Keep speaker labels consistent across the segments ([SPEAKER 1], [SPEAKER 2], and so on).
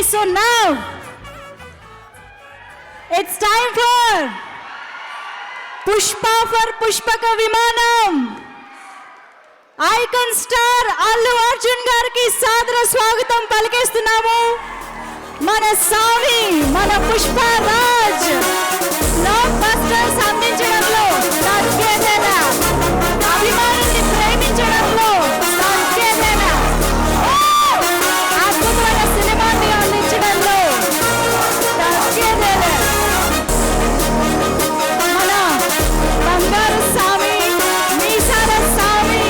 [SPEAKER 1] So now it's time for Pushpa for Pushpaka Vimanam. Icon star Allu Arjun గారికి సాదర స్వాగతం పలికేస్తున్నాము. మన సావి మన పుష్ప రాజ్ బ్లాక్ బస్టర్స్ అందించడంలో తగ్గేదేన, అభిమానుల్ని ప్రేమించడంలో తగ్గేదేన, అద్భుతమైన సినిమాని అందించడంలో తగ్గేదేన మన బంగారు సామి మీసాల సామి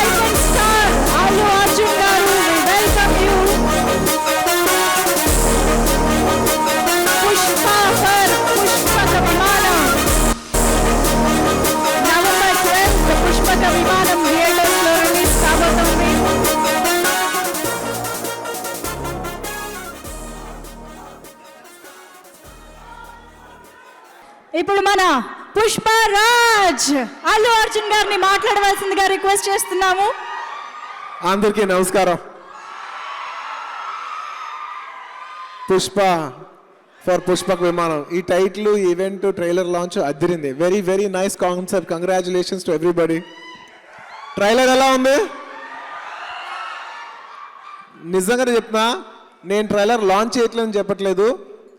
[SPEAKER 1] ఐకాన్ స్టార్ అల్లు అర్జున్ గారు. Welcome you. Pushpa for Pushpaka Vimanam November 12 పుష్పక విమానం థియేటర్స్ లో రిలీజ్ కాబోతోంది. ఇప్పుడు మన పుష్ప రాజ్ అల్లు అర్జున్ గారిని మాట్లాడవలసిందిగా రిక్వెస్ట్ చేస్తున్నాము.
[SPEAKER 2] అందరికీ నమస్కారం. పుష్ప ఫర్ పుష్పక్ విమానం ఈ title event trailer launch Adirindi. Very very nice concept. Congratulations to everybody. Trailer ఎలా ఉంది? నిజంగా చెప్తున్నా, నేను ట్రైలర్ లాంచ్ చేయట్లేదని చెప్పట్లేదు.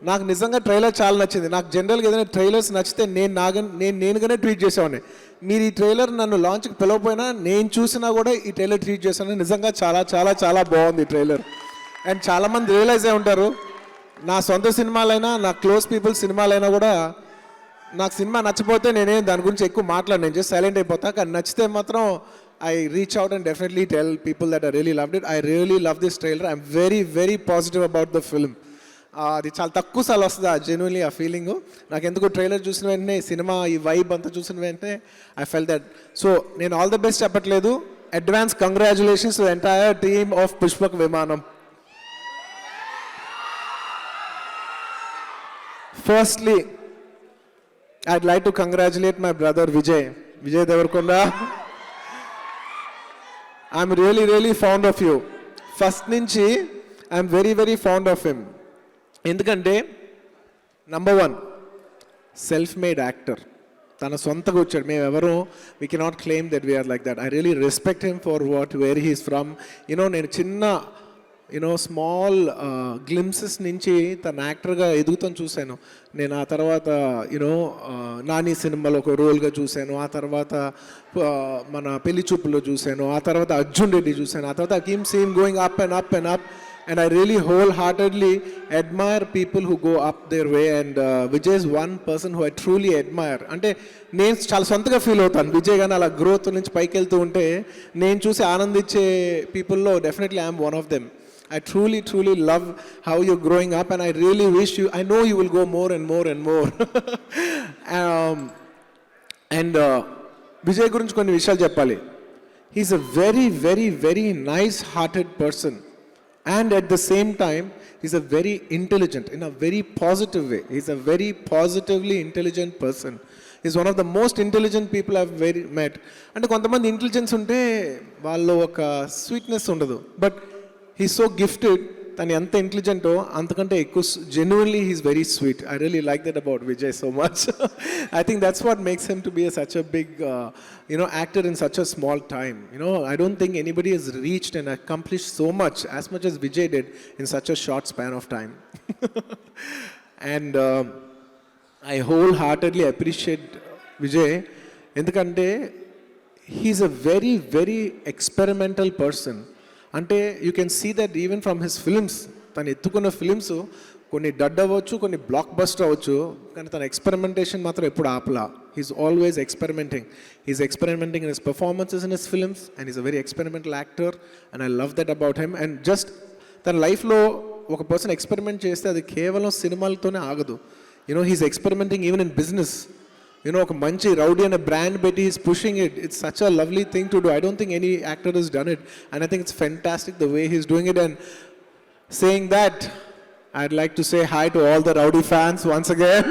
[SPEAKER 2] నాకు నిజంగా ట్రైలర్ చాలా నచ్చింది. నాకు జనరల్గా ఏదైనా ట్రైలర్స్ నచ్చితే నేనుగానే ట్వీట్ చేసేవాడిని. మీరు ఈ ట్రైలర్ నన్ను లాంచ్కి పిలవపోయినా నేను చూసినా కూడా ఈ ట్రైలర్ ట్వీట్ చేశాను. నిజంగా చాలా చాలా చాలా బాగుంది ఈ ట్రైలర్. అండ్ చాలామంది రియలైజ్ అయి ఉంటారు, నా సొంత సినిమాలైనా నా క్లోజ్ పీపుల్ సినిమాలైనా కూడా నాకు సినిమా నచ్చపోతే నేనేం దాని గురించి ఎక్కువ మాట్లాడను. నేను జస్ట్ సైలెంట్ అయిపోతా. కానీ నచ్చితే మాత్రం I reach out and definitely tell people that I really loved it. I really love this trailer. I'm very very positive about the film. అది చాలా తక్కువ సార్లు వస్తుంది జెన్యున్లీ ఆ ఫీలింగ్. నాకు ఎందుకు ట్రైలర్ చూసిన వెంటనే సినిమా ఈ వైబ్ అంతా చూసిన వెంటనే ఐ ఫెల్ దట్. సో నేను ఆల్ ద బెస్ట్ చెప్పట్లేదు, advance congratulations to entire team of Pushpak Vimanam. Firstly I'd like to congratulate my brother Vijay Devarkonda. I'm really really fond of you. First నుంచి I'm very very fond of him. ఎందుకంటే number 1 self made actor. తన సొంతగా వచ్చాడు. మేము ఎవరు we cannot claim that we are like that. I really respect him for where he's from. నేను చిన్న small glimpses నుంచి తన యాక్టర్గా ఎదుగుతాను చూశాను నేను. ఆ తర్వాత నాని సినిమాలో ఒక రోల్గా చూశాను. ఆ తర్వాత మన పెళ్లి చూపులో చూశాను. ఆ తర్వాత అర్జున్ రెడ్డి చూశాను. ఆ తర్వాత I keep seeing going up and up and up. And I really wholeheartedly admire people who go up their way. And Vijay is one person who I truly admire. అంటే నేను చాలా సొంతగా ఫీల్ అవుతాను విజయ్ గానీ అలా గ్రోత్ నుంచి పైకి వెళ్తూ ఉంటే నేను చూసి ఆనందించే పీపుల్లో definitely I'm one of them. I truly truly love how you're growing up and I really wish I know you will go more and more and more. And Vijay గురించి కొన్ని విషయాలు చెప్పాలి. He's a very very very nice hearted person. And at the same time, he's a very intelligent, in a very positive way. He's a very positively intelligent person. He's one of the most intelligent people I've met. And కొంతమంది intelligence ఉంటే వాళ్ళు ఒక sweetness ఉండదు. But he's so gifted. తను ఎంత ఇంటెలిజెంటో అంతకంటే ఎక్కువ genuinely he's very sweet. I really like that about Vijay so much. I think that's what makes him to be such a big actor in such a small time. I don't think anybody has reached and accomplished so much as Vijay did in such a short span of time. And I wholeheartedly appreciate Vijay ఎందుకంటే he's a very very experimental person. అంటే you can see that even from his films. తను ఎత్తుకున్న films కొన్ని డడ్ అవ్వచ్చు, కొన్ని block buster అవ్వచ్చు, కానీ తన ఎక్స్పెరిమెంటేషన్ మాత్రం ఎప్పుడు ఆపలా. He's always experimenting. He's experimenting in his performances in his films and is a very experimental actor and I love that about him. And just తన లైఫ్లో ఒక పర్సన్ ఎక్స్పెరిమెంట్ చేస్తే అది కేవలం సినిమాలతోనే ఆగదు. He's experimenting even in business. ఒక మంచి rowdy అనే బ్రాండ్ పెట్టి is pushing it. It's such a lovely thing to do. I don't think any actor has done it and I think it's fantastic the way he's doing it. And saying that I'd like to say hi to all the rowdy fans once again.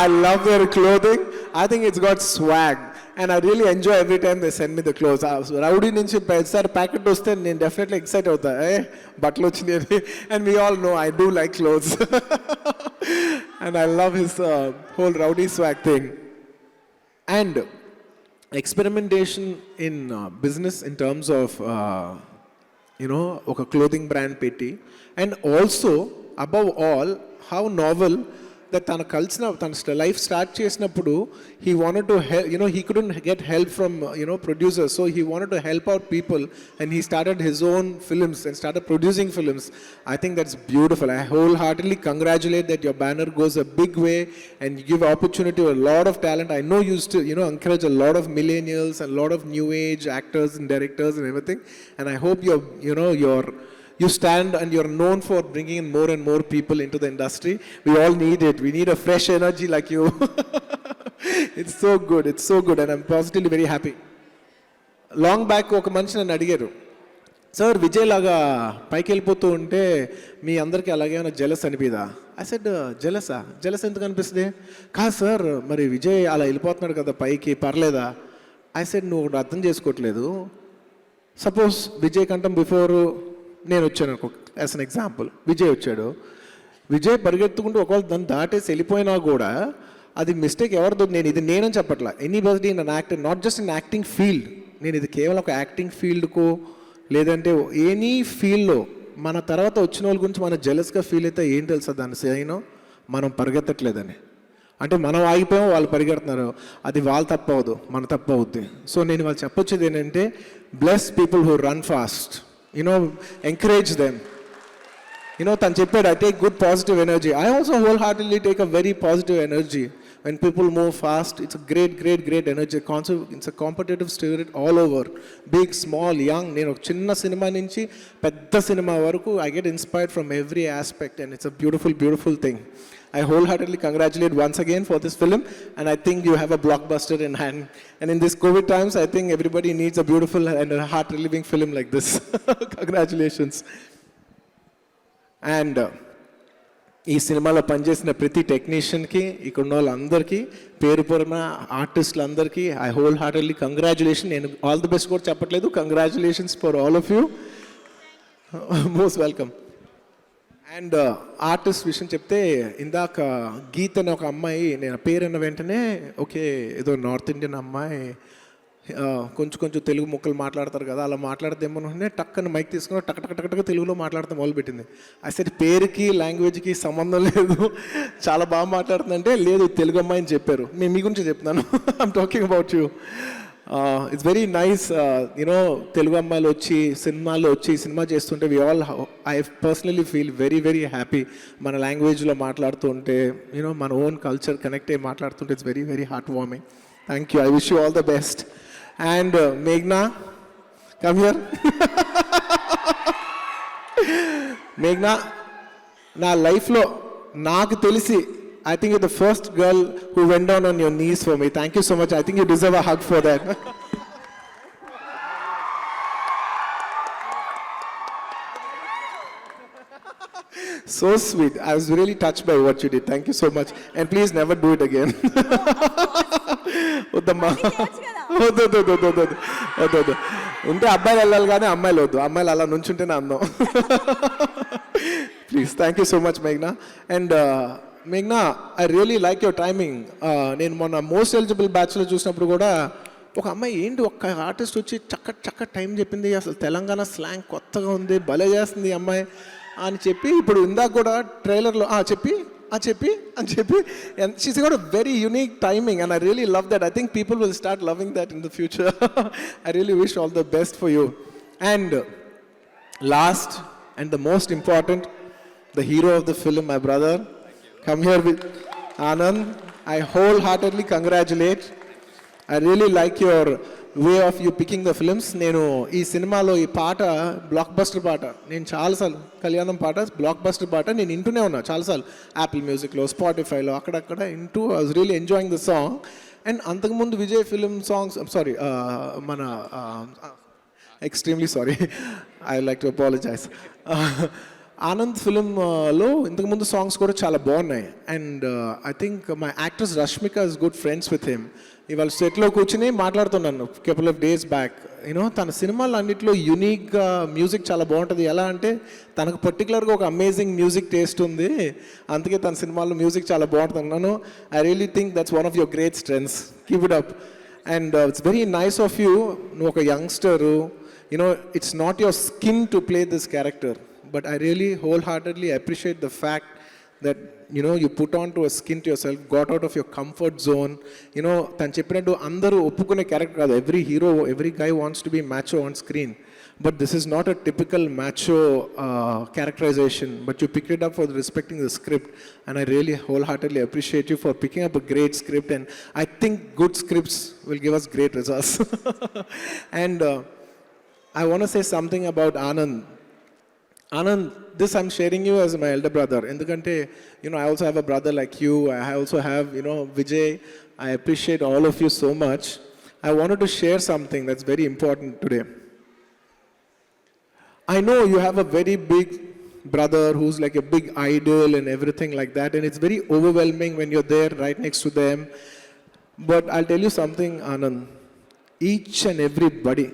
[SPEAKER 2] I love their clothing. I think it's got swag. And I really enjoy every time they send me the close. Rowdy నుంచి ప్రతిసారి packet వస్తే నేను definitely excite అవుతా, బట్టలు వచ్చినాయి. And we all know I do like clothes. And I love his whole rowdy swag thing. And experimentation in business in terms of ఒక clothing brand పెట్టి, and also above all how novel that తన life start చేసినప్పుడు he wanted to help, he couldn't get help from producers, so he wanted to help out people and he started his own films and started producing films. I think that's beautiful. I wholeheartedly congratulate that your banner goes a big way and you give opportunity to a lot of talent. I know you still encourage a lot of millennials and a lot of new age actors and directors and everything, and I hope you stand and you're known for bringing in more and more people into the industry. We all need it. We need a fresh energy like you. It's so good and I'm positively very happy. Long back ఒక మనిషి నన్ను అడిగారు, sir Vijay లాగా పైకి వెళ్ళిపోతూ ఉంటే మీ అందరికీ అలాగే ఏమైనా జెలస్ అనిపిదా? ఐ సెడ్ జెలస్ ఎందుకు అనిపిస్తుంది? కాదు సార్, మరి విజయ్ అలా వెళ్ళిపోతున్నాడు కదా పైకి, పర్లేదా? ఐ సెడ్ నువ్వు ఒకటి అర్థం చేసుకోవట్లేదు. సపోజ్ విజయ్ కంటే బిఫోర్ నేను వచ్చాను అనుకో, యాజ్ అన్ ఎగ్జాంపుల్. విజయ్ వచ్చాడు, విజయ్ పరిగెత్తుకుంటూ ఒకవేళ దాన్ని దాటేసి వెళ్ళిపోయినా కూడా అది మిస్టేక్ ఎవరిదో, నేనని చెప్పట్లా. Anybody in an actor, not just in acting field, నేను ఇది కేవలం ఒక యాక్టింగ్ ఫీల్డ్కో లేదంటే ఎనీ ఫీల్డ్లో మన తర్వాత వచ్చిన వాళ్ళ గురించి మనం జెలస్గా ఫీల్ అయితే ఏం తెలుసా దాని సైన్? మనం పరిగెత్తట్లేదని. అంటే మనం ఆగిపోయాం, వాళ్ళు పరిగెడుతున్నారు, అది వాళ్ళ తప్పు అవ్వదు, మన తప్పు అవుద్ది. సో నేను వాళ్ళు చెప్పొచ్చేది ఏంటంటే, bless people who run fast, encourage them. తను చెప్పాడు, I take good positive energy. I also wholeheartedly take a very positive energy. When people move fast, it's a great energy. It's a competitive spirit all over. Big, small, young. నేను ఒక చిన్న cinema నుంచి పెద్ద cinema వరకు I get inspired from every aspect and it's a beautiful thing. I wholeheartedly congratulate once again for this film, and I think you have a blockbuster in hand. And in this COVID times, I think everybody needs a beautiful and a heart-relieving film like this. Congratulations. And ఈ సినిమాలో పనిచేసిన ప్రతి టెక్నీషియన్కి, ఇక్కడ ఉన్న వాళ్ళందరికీ, పేరు పేరున ఆర్టిస్టులందరికీ I wholeheartedly congratulation. నేను ఆల్ ది బెస్ట్ కూడా చెప్పట్లేదు, congratulations for all of you. Most welcome. And artist విషయం చెప్తే, ఇందాక గీత్ అనే ఒక అమ్మాయి, నేను పేరు అన్న వెంటనే ఓకే ఏదో నార్త్ ఇండియన్ అమ్మాయి, కొంచెం తెలుగు ముక్కలు మాట్లాడతారు కదా, అలా మాట్లాడితేమోనే టక్కన మైక్ తీసుకుని టక్ తెలుగులో మాట్లాడతాం మొదలుపెట్టింది. అసలు పేరుకి లాంగ్వేజ్కి సంబంధం లేదు, చాలా బాగా మాట్లాడుతుందంటే, లేదు తెలుగు అమ్మాయి అని చెప్పారు. నేను మీ గురించి చెప్తున్నాను. I'm talking about you. It's very nice, Telugu అమ్మాయిలు వచ్చి సినిమాల్లో వచ్చి సినిమా చేస్తుంటే I personally feel very happy. మన లాంగ్వేజ్లో మాట్లాడుతూ ఉంటే, మన ఓన్ కల్చర్ కనెక్ట్ అయ్యి మాట్లాడుతుంటే it's very heart warming. Thank you. I wish you all the best. And మేఘ్నా, come here. మేఘ్నా, నా లైఫ్లో నాకు తెలిసి I think you're the first girl who went down on your knees for me. Thank you so much. I think you deserve a hug for that. So sweet. I was really touched by what you did. Thank you so much. And please never do it again. వద్దమ్మా, వద్దు. ఉంటే అబ్బాయిలు వెళ్ళాలి కానీ అమ్మాయిలు వద్దు. అమ్మాయిలు అలా నుంచుంటేనే అందం. Please. Thank you so much మేఘ్నా. అండ్ మేఘ్నా, I really like your timing. నేను మొన్న మోస్ట్ ఎలిజిబుల్ బ్యాచ్లో చూసినప్పుడు కూడా ఒక అమ్మాయి ఏంటి ఒక్క ఆర్టిస్ట్ వచ్చి చక్క టైం చెప్పింది, అసలు తెలంగాణ స్లాంగ్ కొత్తగా ఉంది, భలే చేస్తుంది అమ్మాయి అని చెప్పి, ఇప్పుడు ఇందాక కూడా ట్రైలర్లో చెప్పి అని చెప్పి, and she's got a very unique timing and I really love that. I think people will start loving that in the future. I really wish all the best for you. And last and the most important, the hero of the film, my brother. Come here with Anand. I wholeheartedly congratulate. I really like your way of you picking the films. నేను ఈ సినిమాలో ఈ పాట block buster పాట, నేను చాలాసార్లు కళ్యాణం పాట బ్లాక్ బస్టర్ పాట నేను వింటూనే ఉన్నా చాలాసార్లు, యాపిల్ మ్యూజిక్లో, స్పాటిఫైలో, అక్కడక్కడ వింటూ I was really enjoying the song. And అంతకుముందు విజయ్ ఫిలిం సాంగ్స్, సారీ మన ఎక్స్ట్రీమ్లీ sorry, I like to apologise. Anand ఫిలింలో ఇంతకుముందు సాంగ్స్ కూడా చాలా బాగున్నాయి. And I think my actress Rashmika is good friends with him. ఇవాళ సెట్లో కూర్చుని మాట్లాడుతున్నాను couple of days back. You know తన సినిమాలు అన్నింటిలో యూనిక్గా మ్యూజిక్ చాలా బాగుంటుంది. ఎలా అంటే తనకు పర్టికులర్గా ఒక అమేజింగ్ మ్యూజిక్ టేస్ట్ ఉంది, అందుకే తన సినిమాల్లో మ్యూజిక్ చాలా బాగుంటుంది అన్నాను. I really think that's one of your great strengths. Keep it up. And it's very nice of you. నువ్వు ఒక youngster, you know it's not your skin to play this character, but I really wholeheartedly appreciate the fact that you put on to a skin to yourself, got out of your comfort zone. Tan cheppinattu andaru oppukune character kaadu. Every hero, every guy wants to be macho on screen, but this is not a typical macho characterization, but you picked it up for respecting the script, and I really wholeheartedly appreciate you for picking up a great script. And I think good scripts will give us great results. And I want to say something about Anand, this I'm sharing you as my elder brother. Endukante, I also have a brother like you. I also have, Vijay. I appreciate all of you so much. I wanted to share something that's very important today. I know you have a very big brother who's like a big idol and everything like that, and it's very overwhelming when you're there right next to them. But I'll tell you something, Anand. Each and everybody,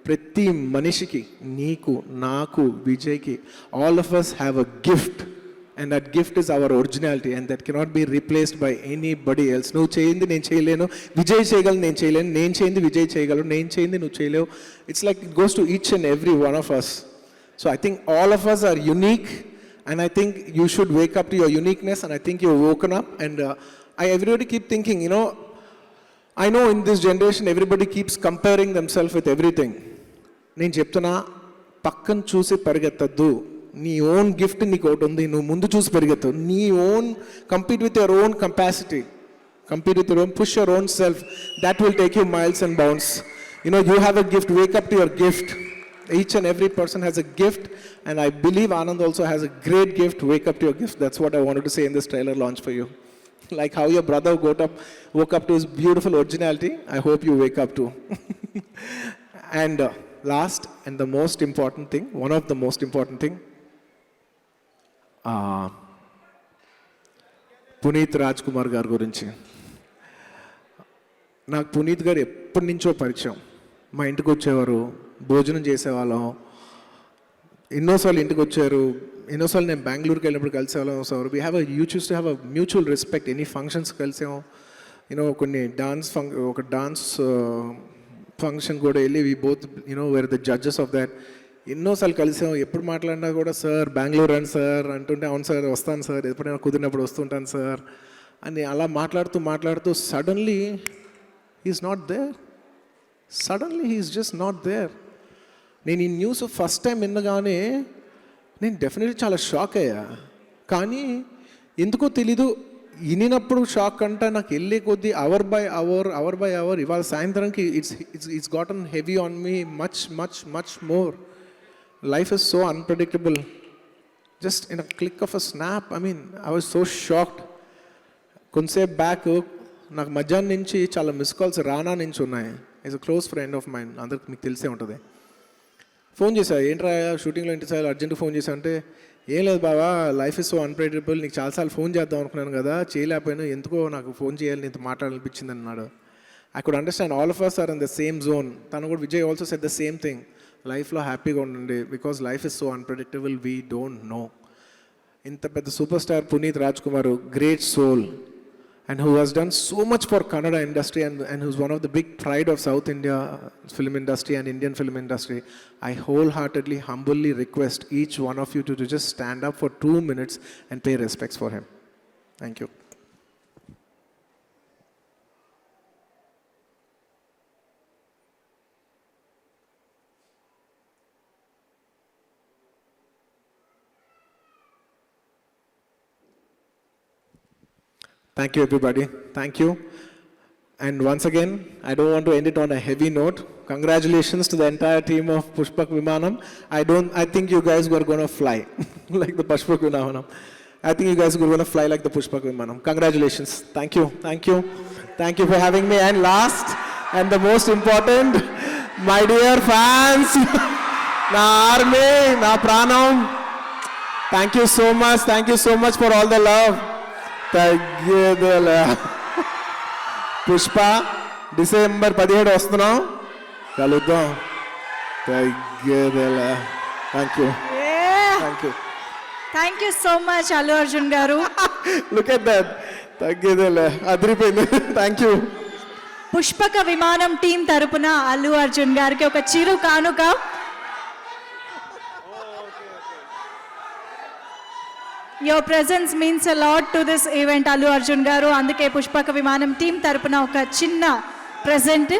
[SPEAKER 2] ప్రతి మనిషికి, నీకు, నాకు, విజయ్కి, all of us have a gift, and that gift is our originality, and that cannot be replaced by anybody else. నువ్వు చేయింది నేను చేయలేను, విజయ్ చేయగలను నేను చేయలేను, నేను చేయింది విజయ్ చేయగలరు, నేను చేయింది నువ్వు చేయలేవు. It's like it goes to each and every one of us. So I think all of us are unique, and I think you should wake up to your uniqueness, and I think you woken up. And everybody keep thinking, I know in this generation everybody keeps comparing themselves with everything. నేను చెప్తున్నా, పక్కన చూసి పరిగెత్తద్దు. నీ own gift నీకు ఒకటి ఉంది, నువ్వు ముందు చూసి పరిగెత్తు. నీ own compete with your own capacity, compete with your own, push your own self. That will take you miles and bounds. You have a gift, wake up to your gift. Each and every person has a gift, and I believe Anand also has a great gift. Wake up to your gift. That's what I wanted to say in this trailer launch for you. Like how your brother woke up to his beautiful originality, I hope you wake up too. And last and the most important thing, one of the most important thing, Puneeth Raj Kumar గారి గురించి. నాకు పునీత్ గారు ఎప్పటి నుంచో పరిచయం. మా ఇంటికి వచ్చేవారు, భోజనం చేసేవాళ్ళం, ఎన్నోసార్లు ఇంటికి వచ్చారు, ఎన్నోసార్లు నేను బెంగళూరుకి వెళ్ళినప్పుడు కలిసేవాళ్ళం. So we have use to have a mutual respect. Any functions కలిసాం, కొన్ని ఒక డాన్స్ ఫంక్షన్ కూడా వెళ్ళి we both were the judges of that. ఎన్నోసార్లు కలిసాం. ఎప్పుడు మాట్లాడినా కూడా సార్ బెంగళూరు రండి సార్ అంటుంటే, అవును సార్ వస్తాను సార్, ఎప్పుడైనా కుదిరినప్పుడు వస్తుంటాను సార్ అని అలా మాట్లాడుతూ suddenly he's not there. Suddenly he's just not there. నేను ఈ న్యూస్ ఫస్ట్ టైం వినగానే నేను డెఫినెట్లీ చాలా షాక్ అయ్యా. కానీ ఎందుకో తెలీదు, వినినప్పుడు షాక్ అంట, నాకు వెళ్ళే కొద్దీ అవర్ బై అవర్ ఇవాళ సాయంత్రానికి it's గాటన్ heavy on me much much much more. Life is so unpredictable. Just in a click of a snap, I mean I was so shocked. కొంతసేపు బ్యాక్ నాకు మధ్యాహ్నం నుంచి చాలా మిస్ కాల్స్ రానా నుంచి ఉన్నాయి. Is a close friend of mind, అందరికి మీకు తెలిసే ఉంటుంది. ఫోన్ చేశా, ఏంట్రా షూటింగ్లో ఇంటి సార్ అర్జెంట్గా ఫోన్ చేశా అంటే, ఏం లేదు బావా, లైఫ్ ఇస్ సో అన్ప్రెడిక్టబుల్, నీకు చాలాసార్లు ఫోన్ చేద్దాం అనుకున్నాను కదా, చేయలేకపోయాను, ఎందుకో నాకు ఫోన్ చేయాలి, నీతో మాట్లాడాలనిపించింది అన్నాడు. I could understand all of us are in the same zone. తను కూడా, Vijay also said the same thing. లైఫ్లో హ్యాపీగా ఉండండి, because life is so unpredictable, we don't know. ఇంత పెద్ద super star Puneeth Raj Kumar, great soul, and who has done so much for Kannada industry, and who's one of the big pride of South India film industry and Indian film industry. I wholeheartedly, humbly request each one of you to just stand up for 2 minutes and pay respects for him. Thank you. Thank you, everybody. Thank you. And once again, I don't want to end it on a heavy note. Congratulations to the entire team of Pushpak Vimanam. I think you guys were going to fly like the Pushpak Vimanam. I think you guys were going to fly like the Pushpak Vimanam. Congratulations. Thank you. Thank you. Thank you for having me. And last and the most important, my dear fans, na army, na pranam, thank you so much for all the love. తగ్గేదేలే. Pushpa December 17 వస్తున్నాం, కలుద్దాం. తగ్గేదేలే. Thank you.
[SPEAKER 1] Thank you so much Allu Arjun garu.
[SPEAKER 2] Look at that. తగ్గేదేలే, అదిరిపోయింది. Thank you.
[SPEAKER 1] పుష్పక విమానం team తరపున అల్లు అర్జున్ గారికి ఒక చిరు కానుక. Your presence means a lot to this event, Allu Arjun గారు. అందుకే పుష్పక విమానం టీం తరపున ఒక చిన్న ప్రెజెంట్.